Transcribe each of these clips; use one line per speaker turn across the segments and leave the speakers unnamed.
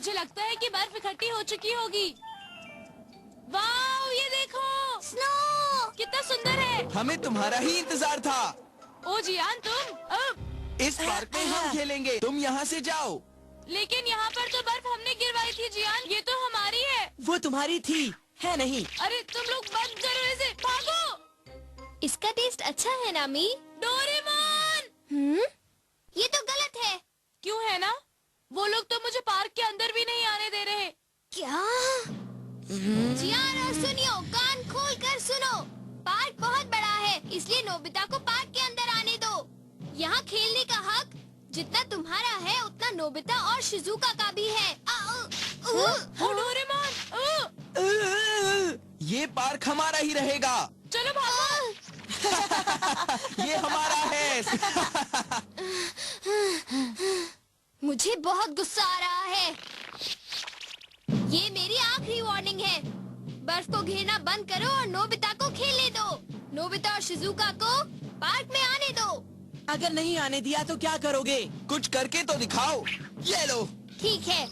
मुझे लगता है कि बर्फ इकट्ठी हो चुकी होगी। वाओ, ये देखो,
स्नो
कितना सुंदर है।
हमें तुम्हारा ही इंतजार था।
ओ जियान, तुम
इस पार्क में हम खेलेंगे, तुम यहाँ से जाओ।
लेकिन यहाँ पर तो बर्फ हमने गिरवाई थी जियान, ये तो हमारी है।
वो तुम्हारी थी, है नहीं?
अरे तुम लोग बंद करो इसे, भागो।
इसका टेस्ट अच्छा है ना मी?
डोरेमोन!
ये तो गलत है।
क्यों है ना? वो लोग तो मुझे पार्क के अंदर भी नहीं आने दे रहे।
क्या? जियान और सुनियो, कान खोल कर सुनो। पार्क बहुत बड़ा है, इसलिए नोबिता को पार्क के अंदर आने दो। यहाँ खेलने का हक जितना तुम्हारा है उतना नोबिता और शिजुका का भी है।
ओ डोरेमोन!
ये पार्क हमारा ही रहेगा।
चलो भागो।
ये हमारा है।
मुझे बहुत गुस्सा आ रहा है। ये मेरी आखिरी वार्निंग है। बर्फ को घेरना बंद करो और नोबिता को खेलने दो। नोबिता और शिजुका को पार्क में आने दो।
अगर नहीं आने दिया तो क्या करोगे?
कुछ करके तो दिखाओ। ये लो।
ठीक है।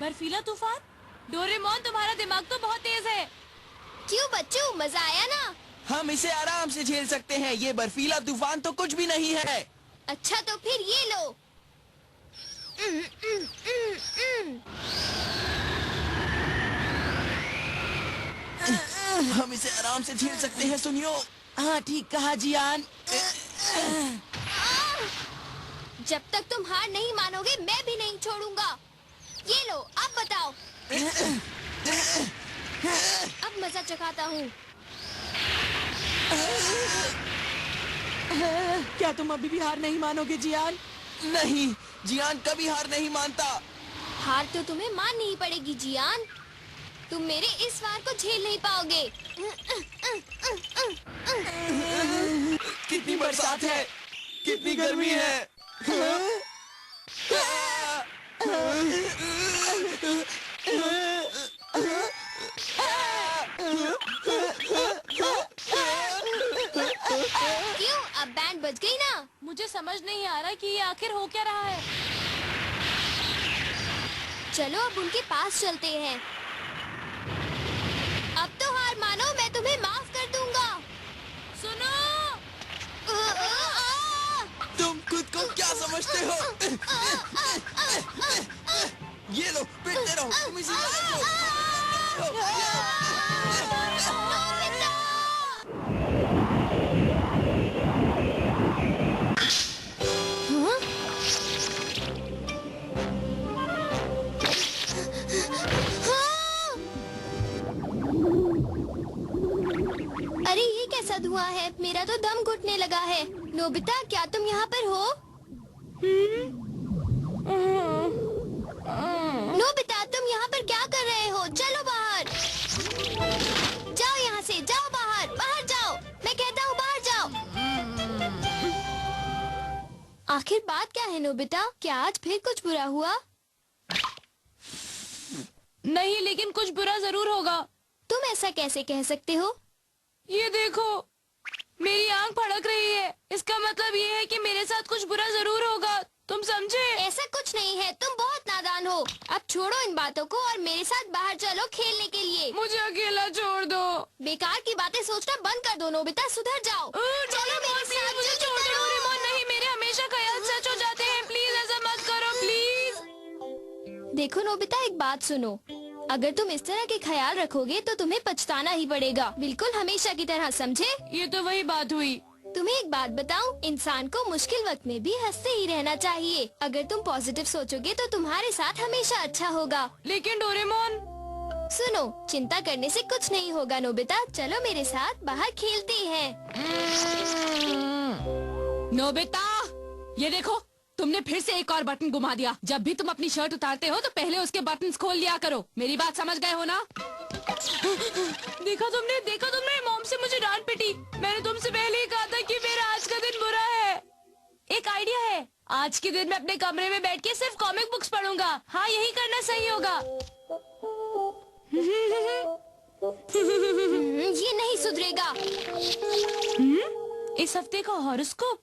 बर्फीला तूफान? डोरेमोन, तुम्हारा दिमाग तो बहुत तेज है।
क्यों बच्चों, मजा आया ना?
हम इसे आराम से झेल सकते हैं। ये बर्फीला तूफान तो कुछ भी नहीं है।
अच्छा तो फिर ये लो।
हम इसे आराम से झेल सकते हैं, सुनियो।
हाँ, ठीक कहा जियान।
जब तक तुम हार नहीं मानोगे मैं भी नहीं छोड़ूंगा। ये लो, अब बताओ। अब मजा चखाता हूँ।
क्या तुम अभी भी हार नहीं मानोगे जियान?
नहीं, जियान कभी हार नहीं मानता।
हार तो तुम्हें माननी ही पड़ेगी जियान। तुम मेरे इस वार को झेल नहीं पाओगे।
कितनी बरसात है, कितनी गर्मी है।
क्यों, अब बैंड बज गई ना?
मुझे समझ नहीं आ रहा कि ये आखिर हो क्या रहा है।
चलो अब उनके पास चलते हैं। अब तो हार मानो, मैं तुम्हें माफ कर दूंगा।
सुनो,
तुम खुद को क्या समझते हो? ये लो, पिटते रहो, तुम इसी में
अरे ये कैसा धुआं है? मेरा तो दम घुटने लगा है। नोबिता, क्या तुम यहाँ पर हो? नोबिता, तुम यहाँ पर क्या कर रहे हो? चलो बाहर। जाओ यहाँ से, जाओ बाहर, बाहर जाओ। मैं कहता हूँ बाहर जाओ। आखिर बात क्या है नोबिता? क्या आज फिर कुछ बुरा हुआ?
नहीं, लेकिन कुछ बुरा जरूर होगा।
तुम ऐसा कैसे कह सकते हो?
ये देखो, मेरी आंख फड़क रही है। इसका मतलब ये है कि मेरे साथ कुछ बुरा जरूर होगा। तुम समझे?
ऐसा कुछ नहीं है, तुम बहुत नादान हो। अब छोड़ो इन बातों को और मेरे साथ बाहर चलो खेलने के लिए।
मुझे अकेला छोड़ दो।
बेकार की बातें सोचना बंद कर दो नोबिता, सुधर जाओ। चलो मेरे साथ,
मुझे छोड़ दो डोरेमोन। नहीं, मेरे हमेशा ख्याल सच हो जाते हैं। प्लीज ऐसा मत करो, प्लीज।
देखो नोबिता, एक बात सुनो। अगर तुम इस तरह के ख्याल रखोगे तो तुम्हें पछताना ही पड़ेगा, बिल्कुल हमेशा की तरह, समझे?
ये तो वही बात हुई।
तुम्हें एक बात बताऊं, इंसान को मुश्किल वक्त में भी हंसते ही रहना चाहिए। अगर तुम पॉजिटिव सोचोगे तो तुम्हारे साथ हमेशा अच्छा होगा।
लेकिन डोरेमोन,
सुनो, चिंता करने से कुछ नहीं होगा नोबिता। चलो मेरे साथ बाहर खेलते हैं।
नोबिता, ये देखो, तुमने फिर से एक और बटन घुमा दिया। जब भी तुम अपनी शर्ट उतारते हो तो पहले उसके बटन्स खोल लिया करो। मेरी बात समझ गए हो ना? देखा तुमने मॉम से मुझे डांट पिटी। मैंने तुमसे पहले ही कहा था कि मेरा आज का दिन बुरा है। एक आइडिया है, आज के दिन मैं अपने कमरे में बैठ के सिर्फ कॉमिक बुक्स पढ़ूंगा। हाँ, यही करना सही होगा।
ये नहीं सुधरेगा।
इस हफ्ते का हॉरोस्कोप?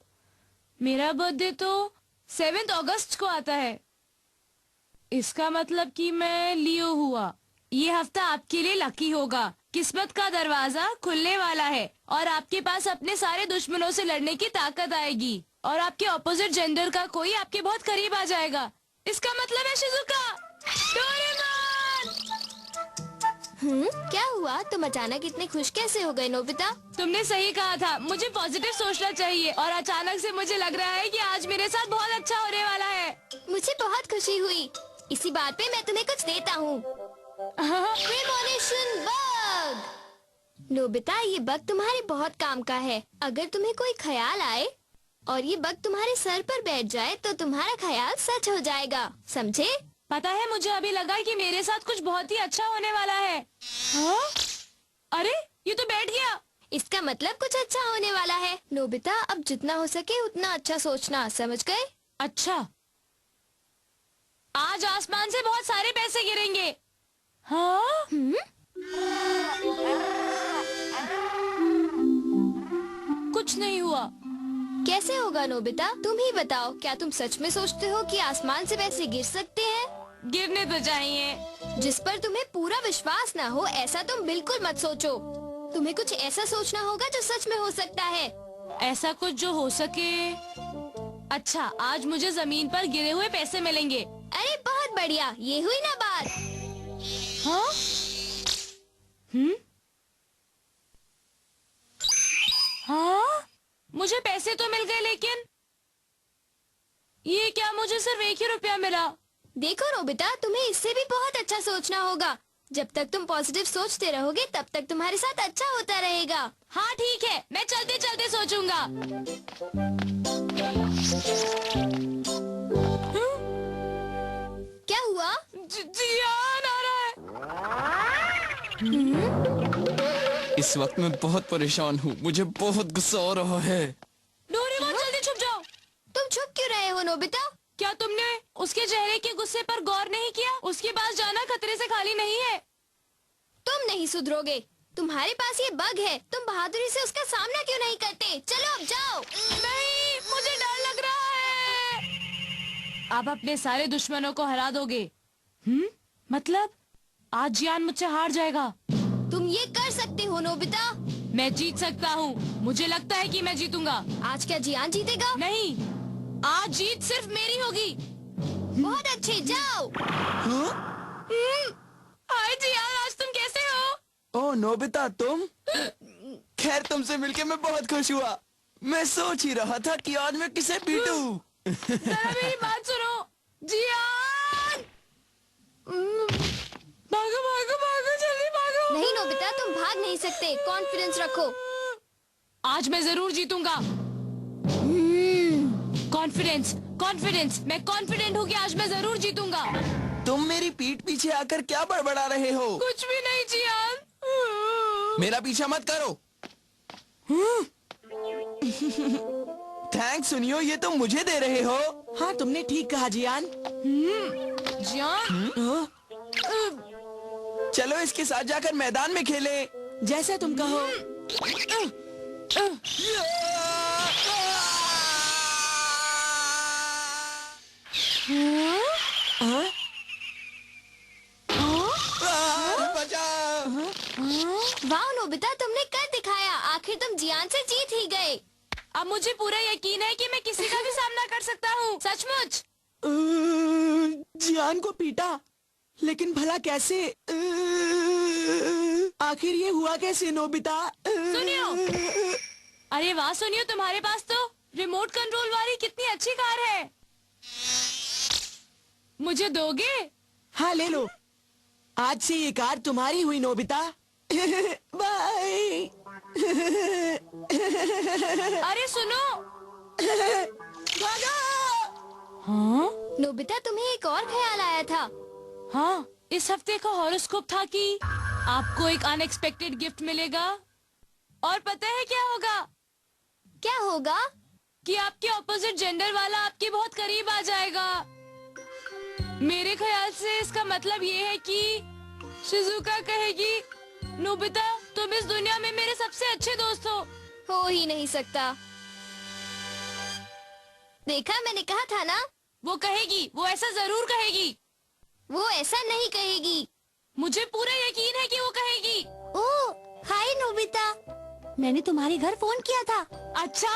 मेरा बर्थडे तो 7 अगस्त को आता है। इसका मतलब कि मैं लियो हुआ। ये हफ्ता आपके लिए लकी होगा। किस्मत का दरवाजा खुलने वाला है और आपके पास अपने सारे दुश्मनों से लड़ने की ताकत आएगी और आपके ऑपोजिट जेंडर का कोई आपके बहुत करीब आ जाएगा। इसका मतलब है शिजुका। डोरेमोन!
क्या हुआ? तुम अचानक इतने खुश कैसे हो गए नोबिता?
तुमने सही कहा था, मुझे पॉजिटिव सोचना चाहिए और अचानक से मुझे लग रहा है कि आज मेरे साथ बहुत अच्छा होने वाला है।
मुझे बहुत खुशी हुई। इसी बात पे मैं तुम्हें कुछ देता हूँ। Premonition bug. नोबिता, ये बग तुम्हारे बहुत काम का है। अगर तुम्हें कोई ख्याल आए और ये बग तुम्हारे सर पर बैठ जाए तो तुम्हारा ख्याल सच हो जाएगा, समझे?
पता है, मुझे अभी लगा कि मेरे साथ कुछ बहुत ही अच्छा होने वाला है। हाँ? अरे ये तो बैठ गया।
इसका मतलब कुछ अच्छा होने वाला है। नोबिता, अब जितना हो सके उतना अच्छा सोचना, समझ गए?
अच्छा, आज आसमान से बहुत सारे पैसे गिरेंगे। हाँ? कुछ नहीं हुआ।
कैसे होगा नोबिता? तुम ही बताओ। क्या तुम सच में सोचते हो कि आसमान से पैसे गिर सकते हैं?
गिरने तो चाहिए।
जिस पर तुम्हें पूरा विश्वास न हो ऐसा तुम बिल्कुल मत सोचो। तुम्हें कुछ ऐसा सोचना होगा जो सच में हो सकता है।
ऐसा कुछ जो हो सके। अच्छा, आज मुझे जमीन पर गिरे हुए पैसे मिलेंगे।
अरे बहुत बढ़िया, ये हुई ना बात।
हाँ? हाँ? मुझे पैसे तो मिल गए, लेकिन ये क्या, मुझे सिर्फ 1 ही रुपया मिला।
देखो नोबिता, तुम्हें इससे भी बहुत अच्छा सोचना होगा। जब तक तुम पॉजिटिव सोचते रहोगे तब तक तुम्हारे साथ अच्छा होता रहेगा।
हाँ ठीक है, मैं चलते चलते सोचूंगा।
क्या हुआ?
जियान आ रहा है।
इस वक्त मैं बहुत परेशान हूँ। मुझे बहुत गुस्सा आ रहा है।
डोरेमोन, जल्दी छुप जाओ।
तुम छुप क्यों रहे हो नोबिता?
क्या तुमने उसके चेहरे के गुस्से पर गौर नहीं किया? उसके पास जाना खतरे से खाली नहीं है।
तुम नहीं सुधरोगे। तुम्हारे पास ये बग है। तुम बहादुरी से उसका सामना क्यों नहीं करते? चलो अब जाओ।
नहीं, मुझे डर लग रहा है। आप अपने सारे दुश्मनों को हरा दोगे। मतलब आज जियान मुझसे हार जाएगा।
तुम ये कर सकते हो नोबिता।
मैं जीत सकता हूँ। मुझे लगता है कि मैं जीतूंगा।
आज क्या जियान जीतेगा?
नहीं, आज जीत सिर्फ मेरी होगी।
बहुत अच्छे, जाओ।
हाय जियान, आज तुम कैसे हो?
ओह नोबिता, तुम? खैर, तुमसे मिलके मैं बहुत खुश हुआ। मैं सोच ही रहा था कि आज मैं किसे पीटूं।
जरा मेरी बात सुनो। जियान! भागो भागो भागो, जल्दी भागो।
नहीं नोबिता, तुम भाग नहीं सकते। कॉन्फिडेंस रखो।
आज मैं जरूर जीतूंगा। Confidence, confidence. मैं कॉन्फिडेंट हूँ कि आज मैं जरूर जीतूंगा।
तुम मेरी पीठ पीछे आकर क्या बड़बड़ा रहे हो?
कुछ भी नहीं जियान।
मेरा पीछा मत करो। थैंक्स सुनियो, ये तुम मुझे दे रहे हो?
हाँ, तुमने ठीक कहा जियान।
जियान,
चलो इसके साथ जाकर मैदान में खेलें।
जैसे तुम कहो। हाँ?
बचाओ!
वाह नोबिता, तुमने कर दिखाया। आखिर तुम जियान से जीत ही गए।
अब मुझे पूरा यकीन है कि मैं किसी का भी सामना कर सकता हूँ। सचमुच।
जियान को पीटा, लेकिन भला कैसे? आखिर ये हुआ कैसे नोबिता?
सुनियो। अरे वाह सुनियो, तुम्हारे पास तो रिमोट कंट्रोल वाली कितनी अच्छी कार है। मुझे दोगे?
हाँ, ले लो। आज से ये कार तुम्हारी हुई नोबिता। बाय।
अरे सुनो।
भागो!
हाँ?
नोबिता, तुम्हें एक और ख्याल आया था।
हाँ, इस हफ्ते का हॉरोस्कोप था कि आपको एक अनएक्सपेक्टेड गिफ्ट मिलेगा। और पता है क्या होगा?
क्या होगा?
कि आपके ऑपोजिट जेंडर वाला आपके बहुत करीब आ जाएगा। मेरे ख्याल से इसका मतलब ये है कि शिजुका कहेगी, नोबिता तुम इस दुनिया में मेरे सबसे अच्छे दोस्त हो।
हो ही नहीं सकता। देखा, मैंने कहा था ना।
वो कहेगी, वो ऐसा जरूर कहेगी।
वो ऐसा नहीं कहेगी।
मुझे पूरा यकीन है कि वो कहेगी।
ओह, हाय नोबिता। मैंने तुम्हारे घर फोन किया था।
अच्छा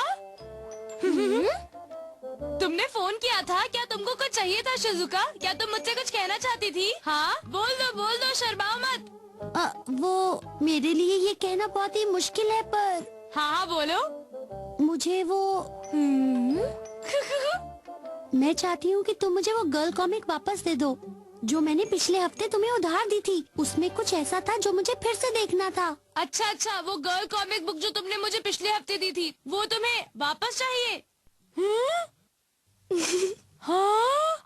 तुमने फोन किया था? क्या तुमको कुछ चाहिए था शिजुका? क्या तुम मुझसे कुछ कहना चाहती थी? हाँ बोल दो, शर्माओ मत।
वो मेरे लिए ये कहना बहुत ही मुश्किल है, पर
हाँ बोलो।
मुझे वो मैं चाहती हूँ कि तुम मुझे वो गर्ल कॉमिक वापस दे दो जो मैंने पिछले हफ्ते तुम्हें उधार दी थी। उसमें कुछ ऐसा था जो मुझे फिर से देखना था।
अच्छा, वो गर्ल कॉमिक बुक जो तुमने मुझे पिछले हफ्ते दी थी, वो तुम्हें वापस चाहिए? हाँ?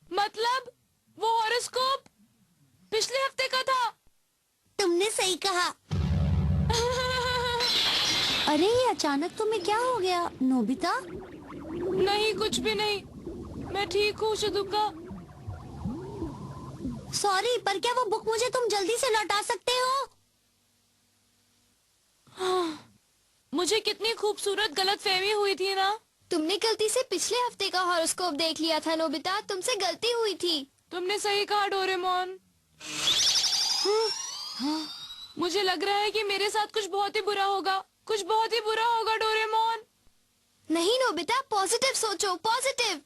मतलब वो हॉरोस्कोप पिछले हफ्ते का था?
तुमने सही कहा। अरे ये अचानक तुम्हें क्या हो गया नोबिता?
नहीं, कुछ भी नहीं, मैं ठीक हूँ शिजुका।
सॉरी, पर क्या वो बुक मुझे तुम जल्दी से लौटा सकते हो?
मुझे कितनी खूबसूरत गलतफहमी हुई थी ना।
तुमने गलती से पिछले हफ्ते का हॉरोस्कोप देख लिया था नोबिता। तुमसे गलती हुई थी।
तुमने सही कहा डोरेमोन। मुझे लग रहा है कि मेरे साथ कुछ बहुत ही बुरा होगा। कुछ बहुत ही बुरा होगा डोरेमोन।
नहीं नोबिता, पॉजिटिव सोचो, पॉजिटिव।